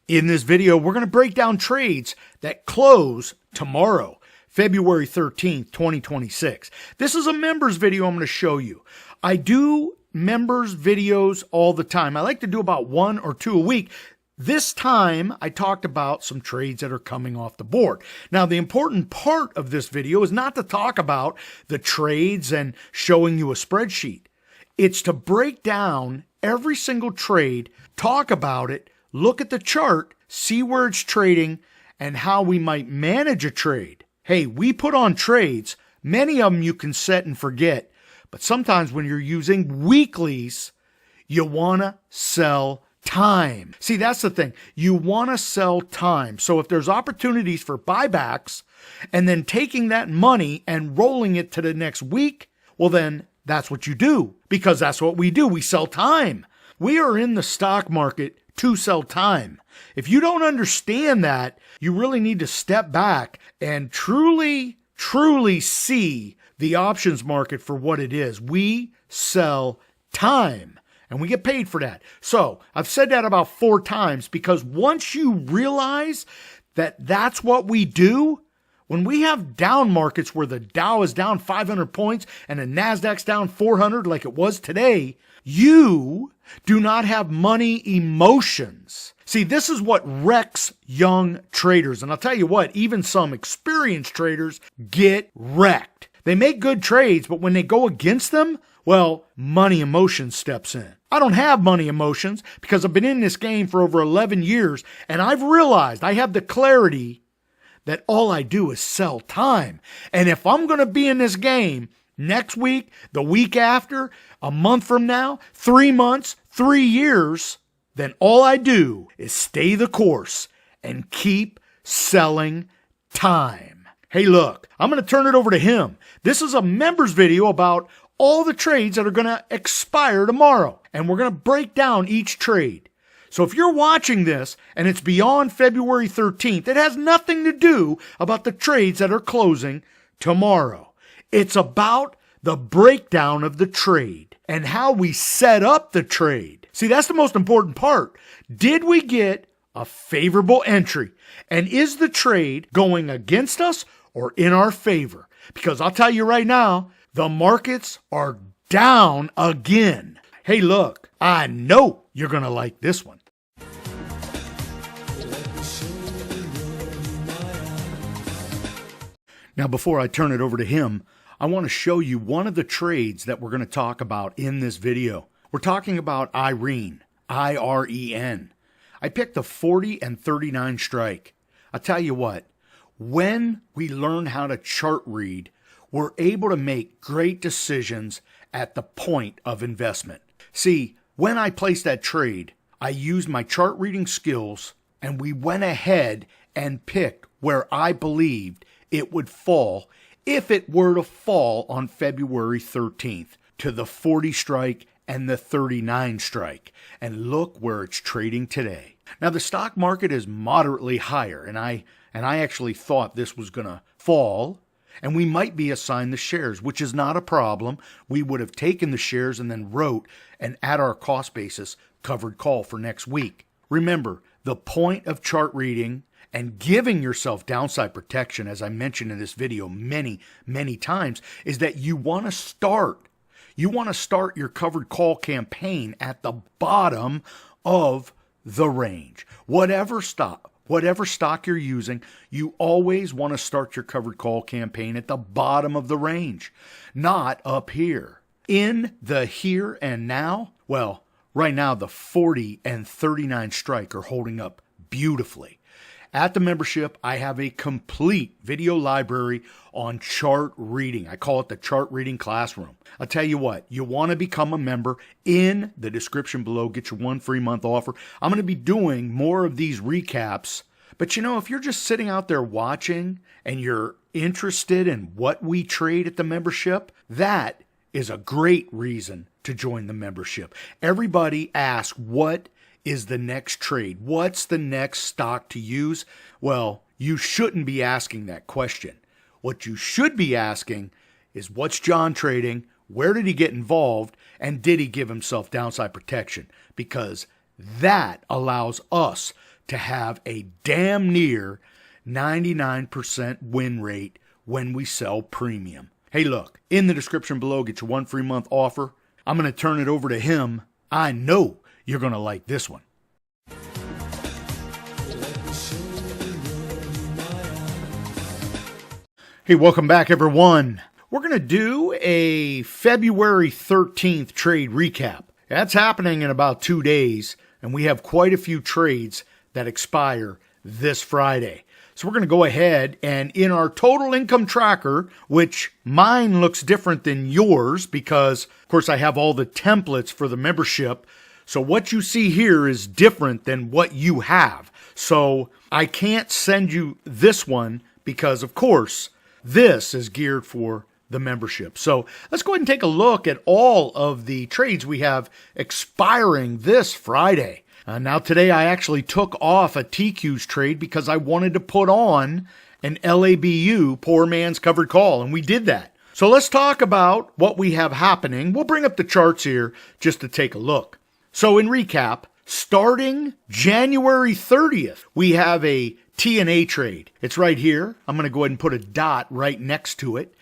In this video, we're going to break down trades that close tomorrow, February 13th, 2026. This is a members video I'm going to show you. I do members videos all the time. I like to do about 1 or 2 a week. This time, I talked about some trades that are coming off the board. Now, the important part of this video is not to talk about the trades and showing you a spreadsheet. It's to break down every single trade, talk about it, look at the chart, see where it's trading, and how we might manage a trade. Hey, we put on trades. Many of them you can set and forget. But sometimes when you're using weeklies, you want to sell time. See, that's the thing. You want to sell time. So if there's opportunities for buybacks and then taking that money and rolling it to the next week, well, then that's what you do, because that's what we do. We sell time. We are in the stock market to sell time. If you don't understand that, you really need to step back and truly see the options market for what it is. We sell time, and we get paid for that. So I've said that about 4 times, because once you realize that that's what we do, when we have down markets where the Dow is down 500 points and the Nasdaq's down 400 like it was today, you do not have money emotions. See, this is what wrecks young traders. And I'll tell you what, even some experienced traders get wrecked. They make good trades, but when they go against them, well, money emotion steps in. I don't have money emotions because I've been in this game for over 11 years, and I've realized I have the clarity that all I do is sell time. And if I'm going to be in this game next week, the week after, a month from now, 3 months, 3 years, then all I do is stay the course and keep selling time. Hey, look, I'm going to turn it over to him. This is a members video about all the trades that are going to expire tomorrow, and we're going to break down each trade. So if you're watching this and it's beyond February 13th, it has nothing to do about the trades that are closing tomorrow. It's about the breakdown of the trade and how we set up the trade. See, that's the most important part. Did we get a favorable entry? And is the trade going against us or in our favor? Because I'll tell you right now, the markets are down again. Hey, look, I know you're going to like this one. Now, before I turn it over to him, I want to show you one of the trades that we're going to talk about in this video. We're talking about IREN, I-R-E-N. I picked the 40 and 39 strike. I'll tell you what, when we learn how to chart read, we're able to make great decisions at the point of investment. See, when I placed that trade, I used my chart reading skills, and we went ahead and picked where I believed it would fall if it were to fall on February 13th to the 40 strike and the 39 strike. And look where it's trading today. Now, the stock market is moderately higher, and I actually thought this was going to fall, and we might be assigned the shares, which is not a problem. We would have taken the shares and then wrote an at our cost basis covered call for next week. Remember, the point of chart reading and giving yourself downside protection, as I mentioned in this video many times, is that you want to start your covered call campaign at the bottom of the range. Whatever stock you're using, you always want to start your covered call campaign at the bottom of the range, not up here. In the here and now, well, right now the 40 and 39 strike are holding up beautifully. At the membership, I have a complete video library on chart reading. I call it the chart reading classroom. I'll tell you what, you want to become a member. In the description below, get your 1 free month offer. I'm going to be doing more of these recaps. But you know, if you're just sitting out there watching and you're interested in what we trade at the membership, that is a great reason to join the membership. Everybody asks, what is the next trade? What's the next stock to use? Well, you shouldn't be asking that question. What you should be asking is, what's John trading? Where did he get involved? And did he give himself downside protection? Because that allows us to have a damn near 99% win rate when we sell premium. Hey, look, in the description below, get your 1 free month offer. I'm going to turn it over to him. I know you're going to like this one. Hey, welcome back, everyone. We're going to do a February 13th trade recap. That's happening in about 2 days, and we have quite a few trades that expire this Friday. So we're going to go ahead and in our total income tracker, which mine looks different than yours because, of course, I have all the templates for the membership. So what you see here is different than what you have. So I can't send you this one because, of course, this is geared for the membership. So let's go ahead and take a look at all of the trades we have expiring this Friday. Now today I actually took off a TQ's trade because I wanted to put on an LABU, poor man's covered call, and we did that. So let's talk about what we have happening. We'll bring up the charts here just to take a look. So in recap, starting January 30th, we have a TNA trade. It's right here. I'm going to go ahead and put a dot right next to it.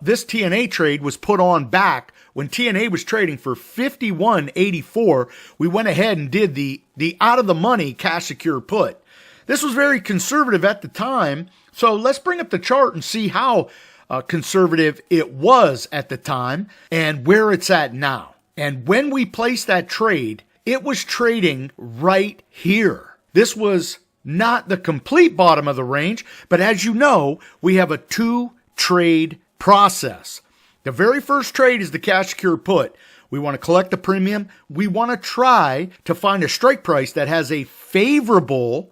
This TNA trade was put on back when TNA was trading for $51.84. We went ahead and did the out of the money cash secure put. This was very conservative at the time. So let's bring up the chart and see how conservative it was at the time and where it's at now. And when we placed that trade, it was trading right here. This was not the complete bottom of the range, but as you know, we have a 2-trade process. The very first trade is the cash secure put. We want to collect the premium. We want to try to find a strike price that has a favorable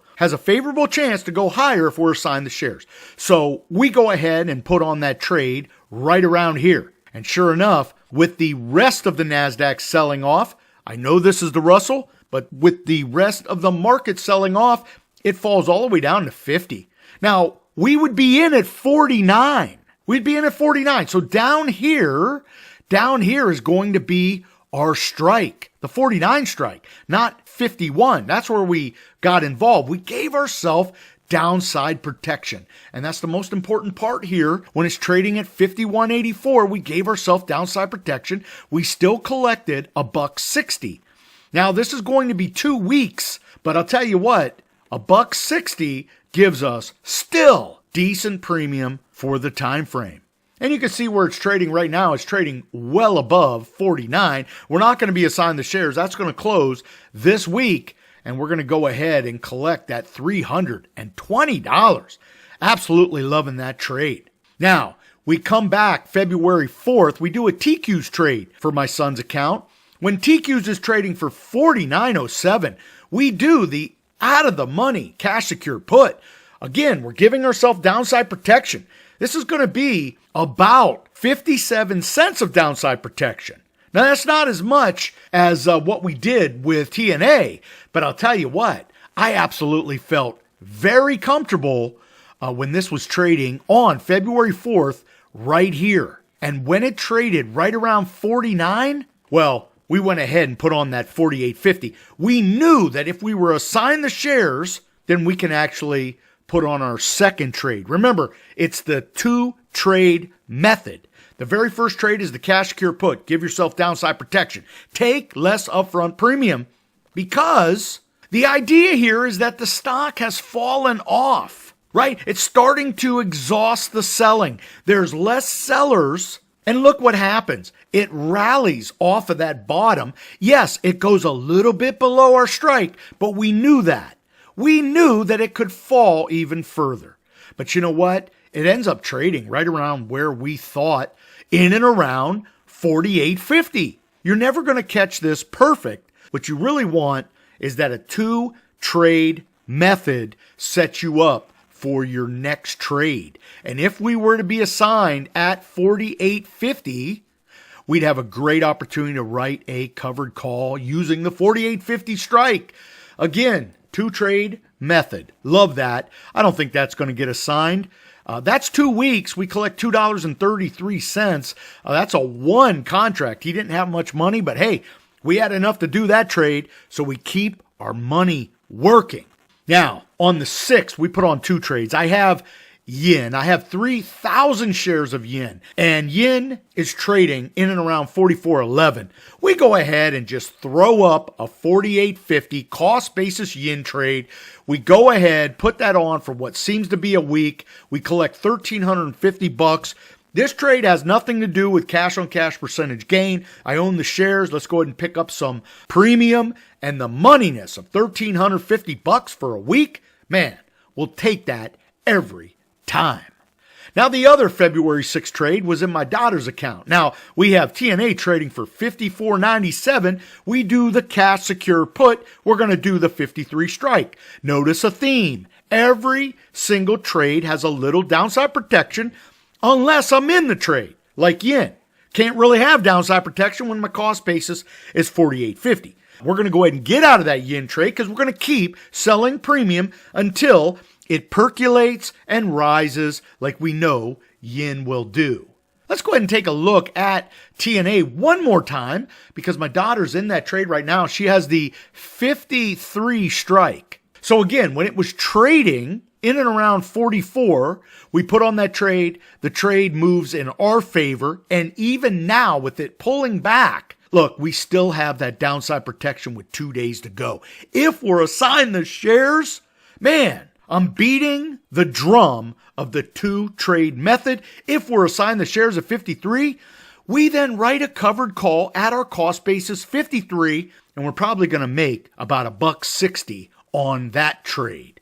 chance to go higher if we're assigned the shares. So we go ahead and put on that trade right around here. And sure enough, with the rest of the NASDAQ selling off, I know this is the Russell, but with the rest of the market selling off, it falls all the way down to 50. Now, we would be in at 49. We'd be in at 49. So down here is going to be our strike, the 49 strike, not 51. That's where we got involved. We gave ourselves downside protection. And that's the most important part here. When it's trading at 51.84, we gave ourselves downside protection. We still collected $1.60. Now, this is going to be 2 weeks, but I'll tell you what, $1.60 gives us still decent premium for the time frame. And you can see where it's trading right now. It's trading well above 49. We're not going to be assigned the shares. That's going to close this week, and we're going to go ahead and collect that $320. Absolutely loving that trade. Now, we come back February 4th. We do a TQ's trade for my son's account. When TQ's is trading for $49.07, we do the out of the money cash secure put. Again, we're giving ourselves downside protection. This is going to be about 57 cents of downside protection. Now, that's not as much as what we did with TNA, but I'll tell you what, I absolutely felt very comfortable when this was trading on February 4th right here. And when it traded right around 49, well, we went ahead and put on that 48.50. We knew that if we were assigned the shares, then we can actually put on our second trade. Remember, it's the 2-trade method. The very first trade is the cash secure put. Give yourself downside protection. Take less upfront premium because the idea here is that the stock has fallen off, right? It's starting to exhaust the selling. There's less sellers. And look what happens. It rallies off of that bottom. Yes, it goes a little bit below our strike, but we knew that. We knew that it could fall even further. But you know what? It ends up trading right around where we thought, in and around 48.50. You're never going to catch this perfect. What you really want is that a 2-trade method sets you up for your next trade. And if we were to be assigned at 48.50, we'd have a great opportunity to write a covered call using the 48.50 strike. Again, 2-trade method. Love that. I don't think that's going to get assigned. That's 2 weeks. We collect $2.33. That's a 1 contract. He didn't have much money, but hey, we had enough to do that trade, so we keep our money working. Now, on the 6th, we put on 2 trades. I have YINN. I have 3,000 shares of YINN, and YINN is trading in and around 44.11. We go ahead and just throw up a 48.50 cost basis YINN trade. We go ahead, put that on for what seems to be a week. We collect $1,350. This trade has nothing to do with cash on cash percentage gain. I own the shares. Let's go ahead and pick up some premium, and the moneyness of $1,350 for a week. Man, we'll take that every time. Now, the other February 6th trade was in my daughter's account. Now, we have TNA trading for $54.97. We do the cash secure put. We're going to do the 53 strike. Notice a theme. Every single trade has a little downside protection unless I'm in the trade, like YINN. Can't really have downside protection when my cost basis is $48.50. We're going to go ahead and get out of that YINN trade because we're going to keep selling premium until it percolates and rises like we know YINN will do. Let's go ahead and take a look at TNA one more time because my daughter's in that trade right now. She has the 53 strike. So again, when it was trading in and around 44, we put on that trade. The trade moves in our favor. And even now with it pulling back, look, we still have that downside protection with 2 days to go. If we're assigned the shares, man, I'm beating the drum of the 2 trade method. If we're assigned the shares of 53, we then write a covered call at our cost basis 53, and we're probably going to make about $1.60 on that trade.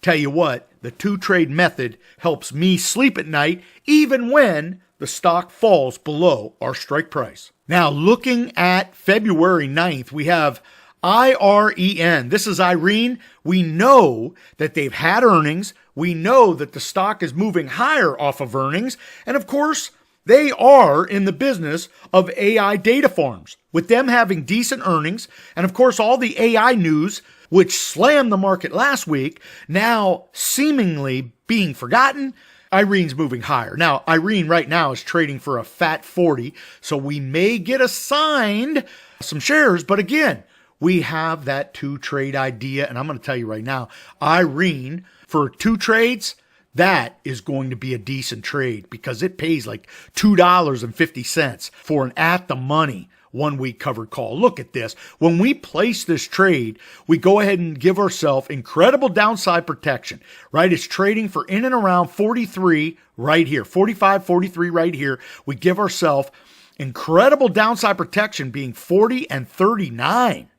Tell you what, the 2 trade method helps me sleep at night even when the stock falls below our strike price. Now, looking at February 9th, we have IREN. This is IREN. We know that they've had earnings. We know that the stock is moving higher off of earnings. And of course, they are in the business of AI data farms. With them having decent earnings, and of course all the AI news, which slammed the market last week, now seemingly being forgotten, IREN's moving higher. Now, IREN right now is trading for a fat 40, so we may get assigned some shares, but again, we have that 2 trade idea, and I'm going to tell you right now, IREN for 2 trades, that is going to be a decent trade because it pays like $2.50 for an at the money 1 week covered call. Look at this. When we place this trade, we go ahead and give ourselves incredible downside protection, right? It's trading for in and around 43 right here, 45, 43 right here. We give ourselves incredible downside protection being 40 and 39.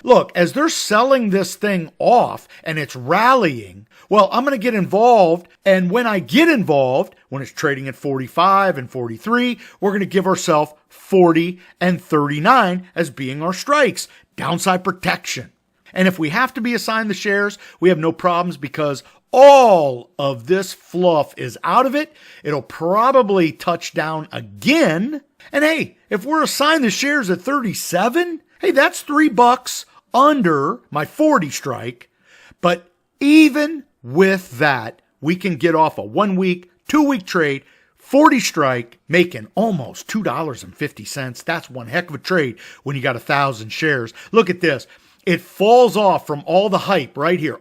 Look, as they're selling this thing off and it's rallying, well, I'm going to get involved. And when I get involved, when it's trading at 45 and 43, we're going to give ourselves 40 and 39 as being our strikes. Downside protection. And if we have to be assigned the shares, we have no problems because all of this fluff is out of it. It'll probably touch down again. And hey, if we're assigned the shares at 37, hey, that's $3 under my 40 strike. But even with that, we can get off a 1 week, 2 week trade, 40 strike, making almost $2.50. That's one heck of a trade when you got 1,000 shares. Look at this. It falls off from all the hype right here,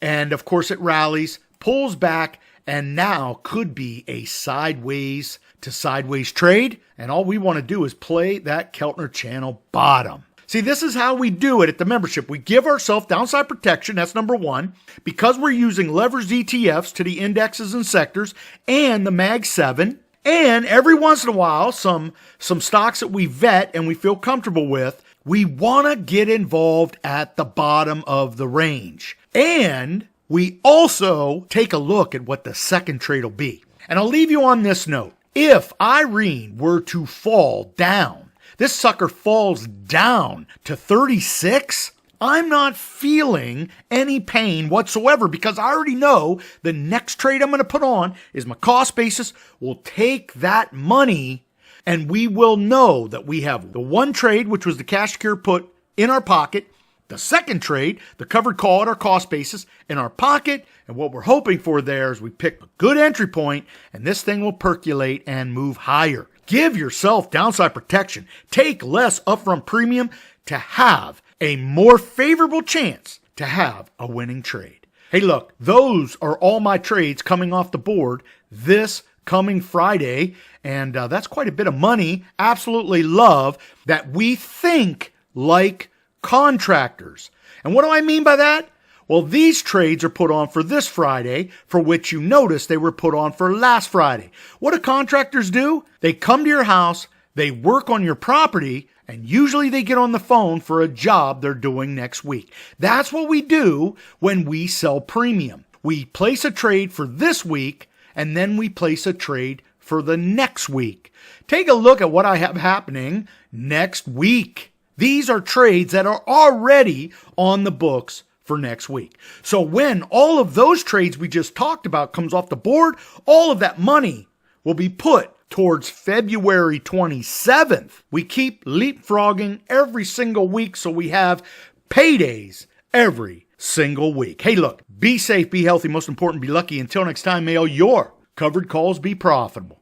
And of course it rallies, pulls back, and now could be a sideways to sideways trade. And all we want to do is play that Keltner channel bottom. See, this is how we do it at the membership. We give ourselves downside protection. That's number 1. Because we're using leveraged ETFs to the indexes and sectors and the Mag 7. And every once in a while, some stocks that we vet and we feel comfortable with, we want to get involved at the bottom of the range. And we also take a look at what the second trade will be. And I'll leave you on this note. If IREN were to fall down, this sucker falls down to 36, I'm not feeling any pain whatsoever because I already know the next trade I'm going to put on is my cost basis. We'll take that money and we will know that we have the 1 trade, which was the cash secure put, in our pocket. The second trade, the covered call at our cost basis, in our pocket. And what we're hoping for there is we pick a good entry point and this thing will percolate and move higher. Give yourself downside protection. Take less upfront premium to have a more favorable chance to have a winning trade. Hey, look, those are all my trades coming off the board this coming Friday, and that's quite a bit of money. Absolutely love that we think like contractors. And what do I mean by that? Well, these trades are put on for this Friday, for which you notice they were put on for last Friday. What do contractors do? They come to your house, they work on your property, and usually they get on the phone for a job they're doing next week. That's what we do when we sell premium. We place a trade for this week, and then we place a trade for the next week. Take a look at what I have happening next week. These are trades that are already on the books for next week. So when all of those trades we just talked about comes off the board, all of that money will be put towards February 27th. We keep leapfrogging every single week so we have paydays every single week. Hey, look, be safe, be healthy, most important, be lucky. Until next time, may all your covered calls be profitable.